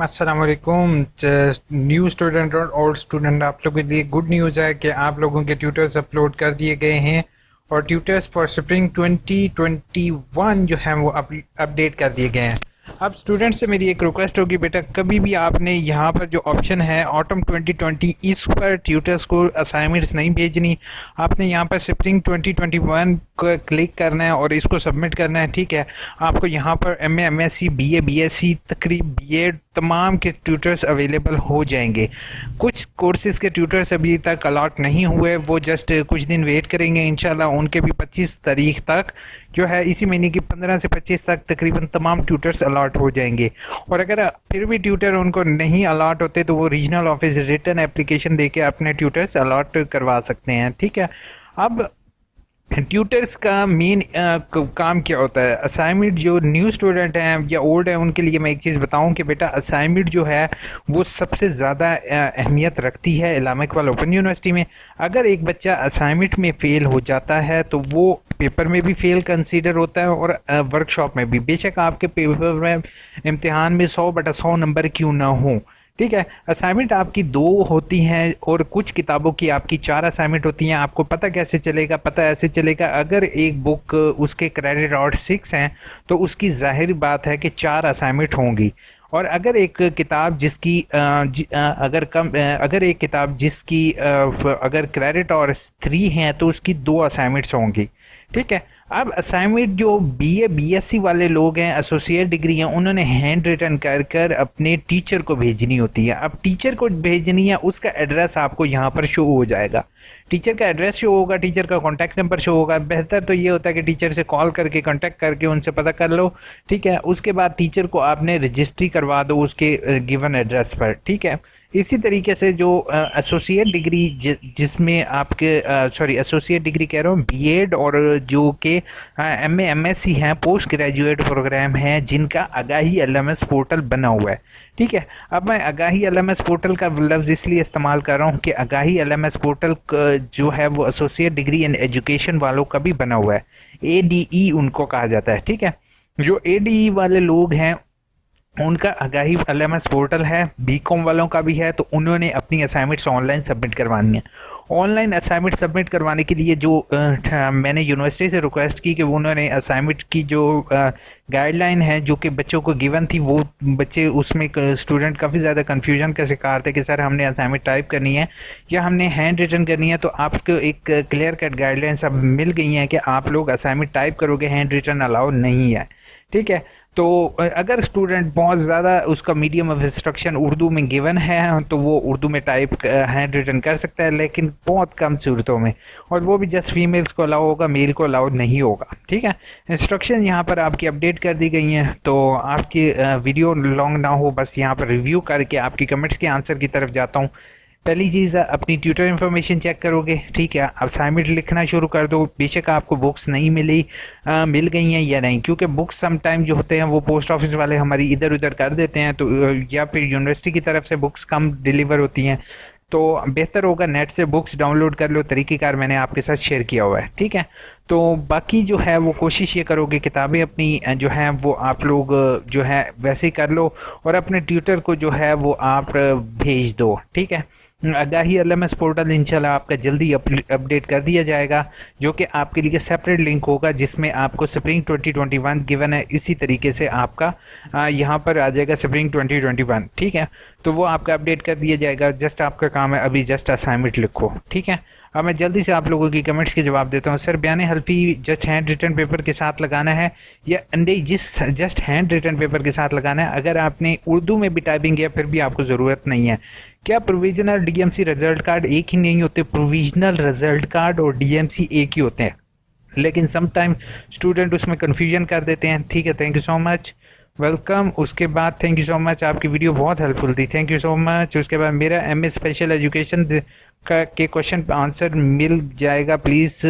अस्सलाम वालेकुम। New student और ओल्ड स्टूडेंट, आप लोगों के लिए गुड न्यूज़ है कि आप लोगों के ट्यूटर्स अपलोड कर दिए गए हैं और ट्यूटर्स फॉर स्प्रिंग 2021 जो हैं वो अपडेट कर दिए गए हैं। अब स्टूडेंट से मेरी एक रिक्वेस्ट होगी, बेटा कभी भी आपने यहाँ पर जो ऑप्शन है ऑटम 2020 इस पर ट्यूटर्स को असाइनमेंट्स नहीं भेजनी। आपने यहाँ पर स्प्रिंग 2021 को क्लिक करना है और इसको सबमिट करना है। ठीक है, आपको यहाँ पर एमए, एमएससी, बीए, बीएससी, तकरीब बीएड तमाम के ट्यूटर्स अवेलेबल हो जाएंगे। कुछ कोर्सेज़ के ट्यूटर्स अभी तक अलॉट नहीं हुए, वो जस्ट कुछ दिन वेट करेंगे। इंशाल्लाह उनके भी 25 तारीख तक जो है, इसी महीने की 15 से 25 तक तकरीबन तमाम ट्यूटर्स अलॉट हो जाएंगे। और अगर फिर भी ट्यूटर उनको नहीं अलॉट होते तो वो रीजनल ऑफिस रिटर्न एप्लीकेशन देके अपने ट्यूटर्स अलॉट करवा सकते हैं। ठीक है, अब ट्यूटर्स का मेन काम क्या होता है? असाइनमेंट जो न्यू स्टूडेंट हैं या ओल्ड हैं उनके लिए मैं एक चीज़ बताऊं कि बेटा असाइनमेंट जो है वो सबसे ज़्यादा अहमियत रखती है अल्लामा इकबाल ओपन यूनिवर्सिटी में। अगर एक बच्चा असाइनमेंट में फ़ेल हो जाता है तो वो पेपर में भी फेल कंसीडर होता है और वर्कशॉप में भी। बेशक आपके पेपर में इम्तिहान में 100/100 नंबर क्यों ना हो। ठीक है, असाइनमेंट आपकी 2 होती हैं और कुछ किताबों की आपकी 4 असाइनमेंट होती हैं। आपको पता कैसे चलेगा? पता ऐसे चलेगा, अगर एक बुक उसके क्रेडिट आउट 6 हैं तो उसकी जाहिर बात है कि 4 असाइनमेंट होंगी। और अगर एक किताब जिसकी अगर एक किताब जिसकी अगर क्रेडिट और 3 हैं तो उसकी 2 असाइनमेंट्स होंगी। ठीक है, अब असाइनमेंट जो बीए बीएससी वाले लोग हैं, एसोसिएट डिग्री हैं, उन्होंने हैंड रिटन कर कर अपने टीचर को भेजनी होती है। अब टीचर को भेजनी है, उसका एड्रेस आपको यहाँ पर शो हो जाएगा। टीचर का एड्रेस शो होगा, टीचर का कॉन्टैक्ट नंबर शो होगा। बेहतर तो ये होता है कि टीचर से कॉल करके कॉन्टैक्ट करके उनसे पता कर लो। ठीक है, उसके बाद टीचर को आपने रजिस्ट्री करवा दो उसके गिवन एड्रेस पर। ठीक है, इसी तरीके से जो एसोसिएट डिग्री जिसमें आपके एसोसिएट डिग्री कह रहा हूँ, बीएड और जो कि एमए एमएससी हैं, पोस्ट ग्रेजुएट प्रोग्राम हैं, जिनका आगाही एलएमएस पोर्टल बना हुआ है। ठीक है, अब मैं आगाही एलएमएस पोर्टल का लफ्ज़ इसलिए इस्तेमाल कर रहा हूँ कि आगाही एलएमएस पोर्टल जो है वो एसोसिएट डिग्री इन एजुकेशन वालों का भी बना हुआ है। एडीई उनको कहा जाता है। ठीक है, जो एडीई वाले लोग हैं उनका आगाही एलएमएस पोर्टल है, बीकॉम वालों का भी है। तो उन्होंने अपनी असाइनमेंट्स ऑनलाइन सबमिट करवानी है। ऑनलाइन असाइनमेंट सबमिट करवाने के लिए जो मैंने यूनिवर्सिटी से रिक्वेस्ट की कि उन्होंने असाइनमेंट की जो गाइडलाइन है जो कि बच्चों को गिवन थी, वो बच्चे उसमें स्टूडेंट काफ़ी ज़्यादा कन्फ्यूजन का शिकार थे कि सर हमने असाइनमेंट टाइप करनी है या हमने हैंड रिटन करनी है। तो आपको एक क्लियर कट गाइडलाइन सब मिल गई हैं कि आप लोग असाइनमेंट टाइप करोगे, हैंड रिटन अलाउ नहीं है। ठीक है, तो अगर स्टूडेंट बहुत ज़्यादा उसका मीडियम ऑफ इंस्ट्रक्शन उर्दू में गिवन है तो वो उर्दू में टाइप हैंड रिटन कर सकता है, लेकिन बहुत कम सूरतों में, और वो भी जस्ट फीमेल्स को अलाउ होगा, मेल को अलाउ नहीं होगा। ठीक है, इंस्ट्रक्शन यहाँ पर आपकी अपडेट कर दी गई हैं। तो आपकी वीडियो लॉन्ग ना हो, बस यहाँ पर रिव्यू करके आपकी कमेंट्स के आंसर की तरफ जाता हूँ। पहली चीज़, अपनी ट्यूटर इन्फॉर्मेशन चेक करोगे। ठीक है, असाइनमेंट लिखना शुरू कर दो। बेशक आपको बुक्स नहीं मिल गई हैं या नहीं, क्योंकि बुक्स समटाइम जो होते हैं वो पोस्ट ऑफिस वाले हमारी इधर उधर कर देते हैं, तो या फिर यूनिवर्सिटी की तरफ से बुक्स कम डिलीवर होती हैं। तो बेहतर होगा नेट से बुक्स डाउनलोड कर लो। तरीक़ेकार मैंने आपके साथ शेयर किया हुआ है। ठीक है, तो बाकी जो है वो कोशिश ये करोगे किताबें अपनी जो हैं वो आप लोग जो है वैसे ही कर लो और अपने ट्यूटर को जो है वो आप भेज दो। ठीक है, आगाही एलएमएस पोर्टल इंशाल्लाह आपका जल्दी अपडेट कर दिया जाएगा, जो कि आपके लिए सेपरेट लिंक होगा जिसमें आपको स्प्रिंग 2021 गिवन है। इसी तरीके से आपका यहाँ पर आ जाएगा स्प्रिंग 2021। ठीक है, तो वो आपका अपडेट कर दिया जाएगा। जस्ट आपका काम है अभी जस्ट असाइनमेंट लिखो। ठीक है, अब मैं जल्दी से आप लोगों की कमेंट्स के जवाब देता हूँ। सर बयान हल्फी जस्ट हैंड रिटन पेपर के साथ लगाना है या नहीं? जस्ट हैंड रिटन पेपर के साथ लगाना है। अगर आपने उर्दू में भी टाइपिंग किया फिर भी आपको ज़रूरत नहीं है। क्या प्रोविजनल डीएमसी रिजल्ट कार्ड एक ही नहीं होते? प्रोविजनल रिजल्ट कार्ड और डीएमसी एक ही होते हैं, लेकिन समटाइम स्टूडेंट उसमें कन्फ्यूजन कर देते हैं। ठीक है, thank you so much, welcome. उसके बाद थैंक यू सो मच, आपकी वीडियो बहुत हेल्पफुल थी, थैंक यू सो मच। उसके बाद मेरा एमए स्पेशल एजुकेशन के क्वेश्चन आंसर मिल जाएगा, प्लीज़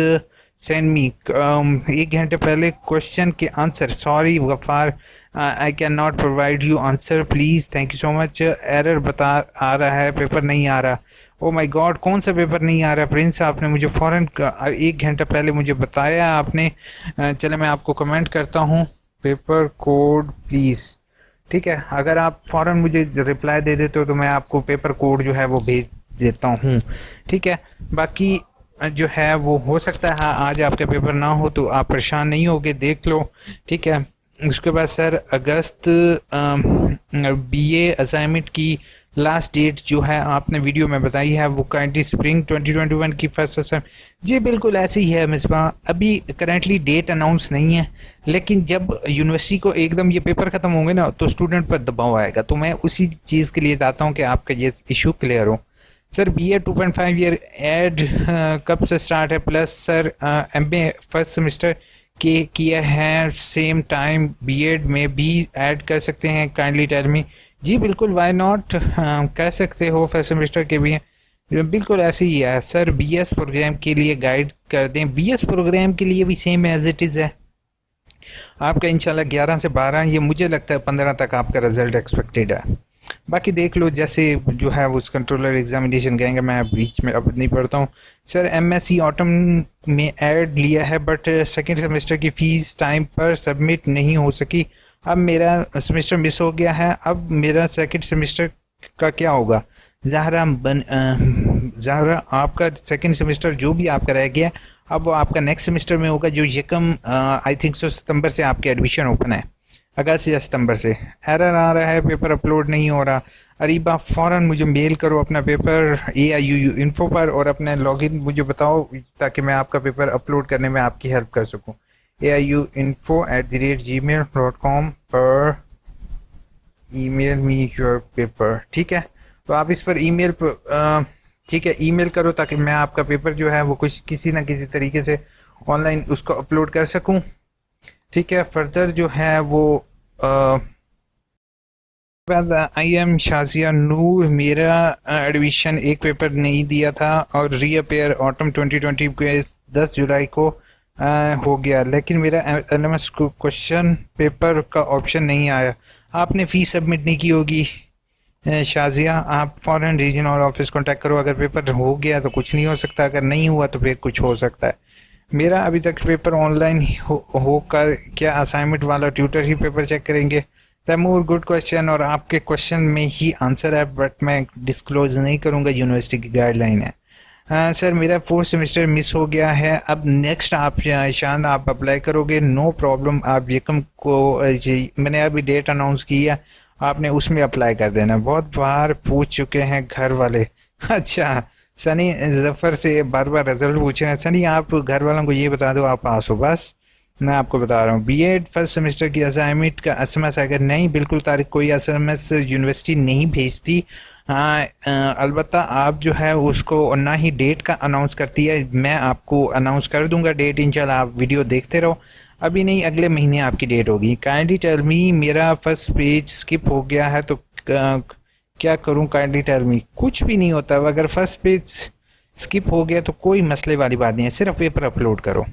सेंड मी। 1 घंटे पहले क्वेश्चन के answer, sorry Ghaffar, I can not provide you answer please, thank you so much. Error बता आ रहा है, पेपर नहीं आ रहा। ओ माय गॉड, कौन सा पेपर नहीं आ रहा प्रिंस? आपने मुझे फ़ौरन 1 घंटा पहले मुझे बताया आपने। चले मैं आपको कमेंट करता हूँ, पेपर कोड प्लीज़। ठीक है, अगर आप फ़ौरन मुझे रिप्लाई दे देते हो तो मैं आपको पेपर कोड जो है वो भेज देता हूँ। ठीक है, बाकी जो है वो हो सकता है आज आपका पेपर ना हो तो आप परेशान नहीं होगे, देख लो। ठीक है, उसके बाद सर अगस्त बीए असाइनमेंट की लास्ट डेट जो है आपने वीडियो में बताई है वो काइंडली स्प्रिंग 2021 की फर्स्ट असाइनमेंट। जी बिल्कुल ऐसी ही है मिसबा, अभी करंटली डेट अनाउंस नहीं है, लेकिन जब यूनिवर्सिटी को एकदम ये पेपर ख़त्म होंगे ना तो स्टूडेंट पर दबाव आएगा, तो मैं उसी चीज़ के लिए चाहता हूँ कि आपका ये इशू क्लियर हो। Sir B A 2.5 year Ed कब से स्टार्ट है, plus sir M A first semester के किया है सेम टाइम बी एड में भी ऐड कर सकते हैं, काइंडली टेल मी। जी बिल्कुल, वाई नॉट, कर सकते हो, फर्स्ट सेमेस्टर के भी हैं, बिल्कुल ऐसे ही है। सर बी एस प्रोग्राम के लिए गाइड कर दें, बी एस प्रोग्राम के लिए भी सेम एज इट इज़ है आपका, इंशाल्लाह 11 से 12, ये मुझे लगता है 15 तक आपका रिजल्ट एक्सपेक्टेड है। बाकी देख लो जैसे जो है वो कंट्रोलर एग्जामिनेशन कहेंगे, मैं बीच में अब नहीं पढ़ता हूँ। सर एमएससी ऑटम में ऐड लिया है बट सेकेंड सेमेस्टर की फ़ीस टाइम पर सबमिट नहीं हो सकी, अब मेरा सेमेस्टर मिस हो गया है, अब मेरा सेकेंड सेमेस्टर का क्या होगा? ज़ाहरा आपका सेकेंड सेमेस्टर जो भी आपका रह गया अब वो आपका नेक्स्ट सेमेस्टर में होगा, जो यकम आई थिंक सो सितंबर से आपके एडमिशन ओपन है, अगस्त या सितंबर से। एरर आ रहा है, पेपर अपलोड नहीं हो रहा। अरीबा फ़ौरन मुझे मेल करो अपना पेपर AIOU इन्फो पर और अपना लॉगिन मुझे बताओ ताकि मैं आपका पेपर अपलोड करने में आपकी हेल्प कर सकूं। AIOUINFO@gmail.com पर ईमेल मी योर पेपर। ठीक है, तो आप इस पर ईमेल पर ठीक है ईमेल करो ताकि मैं आपका पेपर जो है वो कुछ किसी ना किसी तरीके से ऑनलाइन उसको अपलोड कर सकूं। ठीक है, फर्दर जो है वो आई एम शाजिया नूर, मेरा एडमिशन एक पेपर नहीं दिया था और रीअपेयर ऑटम 2020 के 10 जुलाई को हो गया, लेकिन मेरा LMS क्वेश्चन पेपर का ऑप्शन नहीं आया। आपने फ़ीस सबमिट नहीं की होगी शाजिया, आप फ़ौरन रीजनल ऑफिस कॉन्टैक्ट करो, अगर पेपर हो गया तो कुछ नहीं हो सकता, अगर नहीं हुआ तो फिर कुछ हो सकता है। मेरा अभी तक पेपर ऑनलाइन होकर क्या असाइनमेंट वाला ट्यूटर ही पेपर चेक करेंगे? तैमूर, गुड क्वेश्चन, और आपके क्वेश्चन में ही आंसर है बट मैं डिस्क्लोज नहीं करूंगा, यूनिवर्सिटी की गाइडलाइन है। हाँ सर, मेरा फोर्थ सेमेस्टर मिस हो गया है, अब नेक्स्ट आप शान आप अप्लाई करोगे, नो प्रॉब्लम। आप यकम को मैंने अभी डेट अनाउंस की है, आपने उसमें अप्लाई कर देना। बहुत बार पूछ चुके हैं घर वाले। अच्छा, सनी जफ़र से बार बार रिजल्ट पूछ रहे हैं। सनी आप घर वालों को ये बता दो आप पास हो, बस मैं आपको बता रहा हूँ। बीएड फर्स्ट सेमेस्टर की असाइनमेंट का SMS अगर नहीं, बिल्कुल तारीख कोई SMS यूनिवर्सिटी नहीं भेजती। हाँ अलबत्ता आप जो है उसको ना ही डेट का अनाउंस करती है, मैं आपको अनाउंस कर दूंगा डेट इंशाल्लाह, आप वीडियो देखते रहो। अभी नहीं, अगले महीने आपकी डेट होगी। काइंडली टेल मी, मेरा फर्स्ट पेज स्किप हो गया है तो क्या करूं? काइंडली टेल मी, कुछ भी नहीं होता, अगर फर्स्ट पेज स्किप हो गया तो कोई मसले वाली बात नहीं है, सिर्फ पेपर अपलोड करो।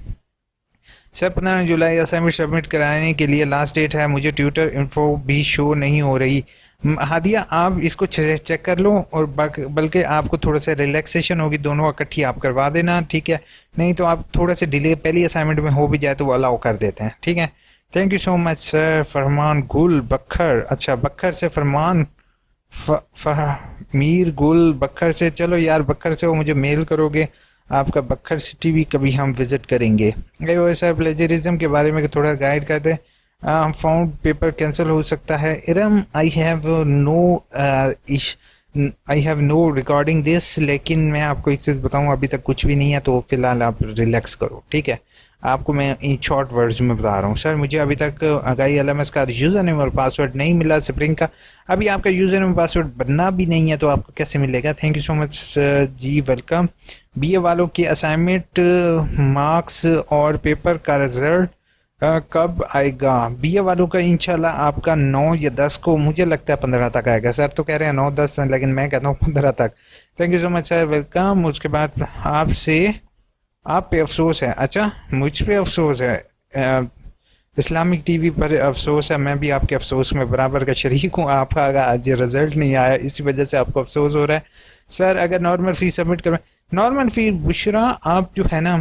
सर 15 जुलाई असाइनमेंट सबमिट कराने के लिए लास्ट डेट है, मुझे ट्यूटर इन्फो भी शो नहीं हो रही। हादिया आप इसको चेक कर लो, और बल्कि आपको थोड़ा सा रिलैक्सेशन होगी, दोनों इकट्ठी आप करवा देना, ठीक है? नहीं तो आप थोड़ा सा डिले पहली असाइनमेंट में हो भी जाए तो वो अलाउ कर देते हैं, ठीक है? Thank you so much sir. Farman Gul Bakhar, अच्छा बखर से फरमान मीर गुल बखर से, चलो यार बखर से वो मुझे मेल करोगे, आपका बखर सिटी भी कभी हम विजिट करेंगे। सर प्लेजरिज्म के बारे में थोड़ा गाइड कर दें, फाउंड पेपर कैंसिल हो सकता है। Iram I have no recording this, लेकिन मैं आपको एक चीज़ बताऊं, अभी तक कुछ भी नहीं है तो फिलहाल आप रिलैक्स करो, ठीक है? आपको मैं इन शॉर्ट वर्ड्स में बता रहा हूँ। सर मुझे अभी तक आगाही LMS का यूज़र नेम और पासवर्ड नहीं मिला स्प्रिंग का, अभी आपका यूज़र नेम पासवर्ड बनना भी नहीं है तो आपको कैसे मिलेगा? Thank you so much ji, welcome. BA वालों के असाइनमेंट मार्क्स और पेपर का रिजल्ट कब आएगा? BA वालों का इंशाल्लाह आपका 9 या 10 को, मुझे लगता है 15 तक आएगा। सर तो कह रहे हैं 9-10, लेकिन मैं कहता हूँ 15 तक। Thank you so much sir, welcome. उसके बाद आपसे आप पे अफसोस है, अच्छा मुझ पे अफसोस है, इस्लामिक TV पर अफसोस है, मैं भी आपके अफसोस में बराबर का शरीक हूँ। आपका आज रिजल्ट नहीं आया, इसी वजह से आपको अफसोस हो रहा है। सर अगर नॉर्मल फ़ी सबमिट करें, नॉर्मल फ़ी बुशरा आप जो है ना,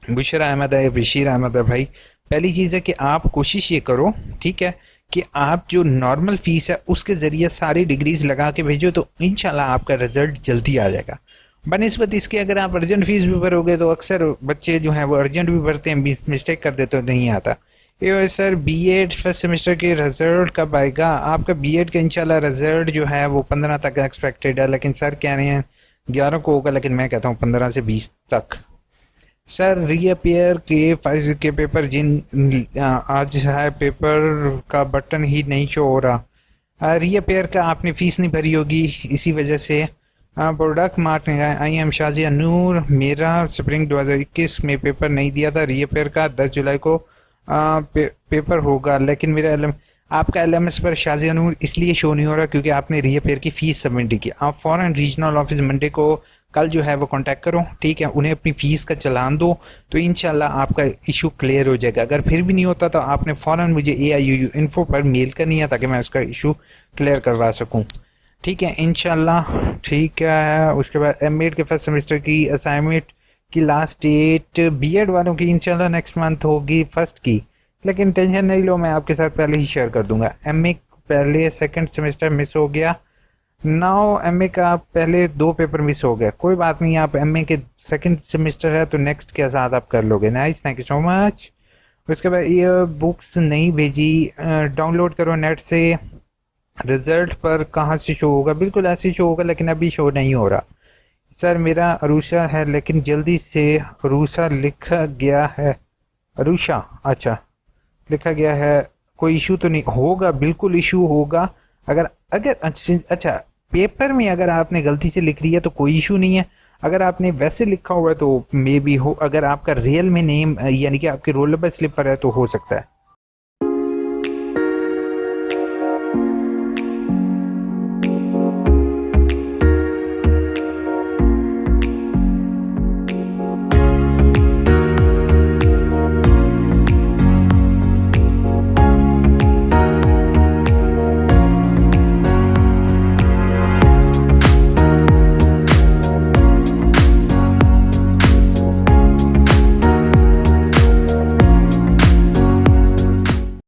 बुशरा अहमद है, बशीर अहमद है भाई, पहली चीज़ है कि आप कोशिश ये करो, ठीक है, कि आप जो नॉर्मल फीस है उसके ज़रिए सारी डिग्रीज लगा के भेजो तो इंशाल्लाह आपका रिजल्ट जल्दी आ जाएगा। बनिस्बत इसके अगर आप अर्जेंट फीस भी भरोगे तो अक्सर बच्चे जो हैं वो अर्जेंट भी भरते हैं, मिस्टेक कर देते तो नहीं आता। ये सर बीएड फर्स्ट सेमेस्टर के रिजल्ट कब आएगा? आपका बीएड का इंशाल्लाह रिजल्ट जो है वो 15 तक एक्सपेक्टेड है, लेकिन सर कह रहे हैं 11 को होगा, लेकिन मैं कहता हूँ 15 से 20 तक। सर रीअपेयर के 5 के पेपर आज है पेपर का बटन ही नहीं शो हो रहा। रीअपेयर का आपने फीस नहीं भरी होगी, इसी वजह से प्रोडक्ट मार्क नहीं आया। आई एम शाजिया नूर, मेरा स्प्रिंग 2021 में पेपर नहीं दिया था। रीअपेयर का 10 जुलाई को पेपर होगा, लेकिन मेरा आपका LMS पर शाजिया नूर इसलिए शो नहीं हो रहा क्योंकि आपने रीअपेयर की फ़ीस सबमिट की। आप फ़ौरन रीजनल ऑफिस मंडे को कल जो है वो कांटेक्ट करो, ठीक है, उन्हें अपनी फ़ीस का चलान दो तो इंशाल्लाह आपका इशू क्लियर हो जाएगा। अगर फिर भी नहीं होता तो आपने फ़ौरन मुझे AIOU इन्फो पर मेल करनी है ताकि मैं उसका इशू क्लियर करवा सकूँ, ठीक है, इंशाल्लाह। ठीक है, उसके बाद MA के फर्स्ट सेमेस्टर की असाइनमेंट की लास्ट डेट बीएड वालों की इंशाल्लाह नेक्स्ट मंथ होगी फर्स्ट की, लेकिन टेंशन नहीं लो, मैं आपके साथ पहले ही शेयर कर दूंगा। MA पहले सेकंड सेमेस्टर मिस हो गया, नाउ MA का पहले 2 पेपर मिस हो गया, कोई बात नहीं, आप MA के सेकंड सेमेस्टर है तो नेक्स्ट के साथ आप कर लोगे। Nice, thank you so much. उसके बाद ये बुक्स नहीं भेजी, डाउनलोड करो नेट से। रिजल्ट पर कहाँ से शो होगा? बिल्कुल ऐसे शो होगा, लेकिन अभी शो नहीं हो रहा। सर मेरा अरूषा है, लेकिन जल्दी से अरूषा लिखा गया है। अरूषा, अच्छा लिखा गया है, कोई इशू तो नहीं होगा? बिल्कुल इशू होगा। अगर अगर अच्छा पेपर में अगर आपने गलती से लिख रही है तो कोई इशू नहीं है। अगर आपने वैसे लिखा हुआ है तो मे बी हो, अगर आपका रियल में नेम यानी कि आपके रोल नंबर स्लिप पर है तो हो सकता है।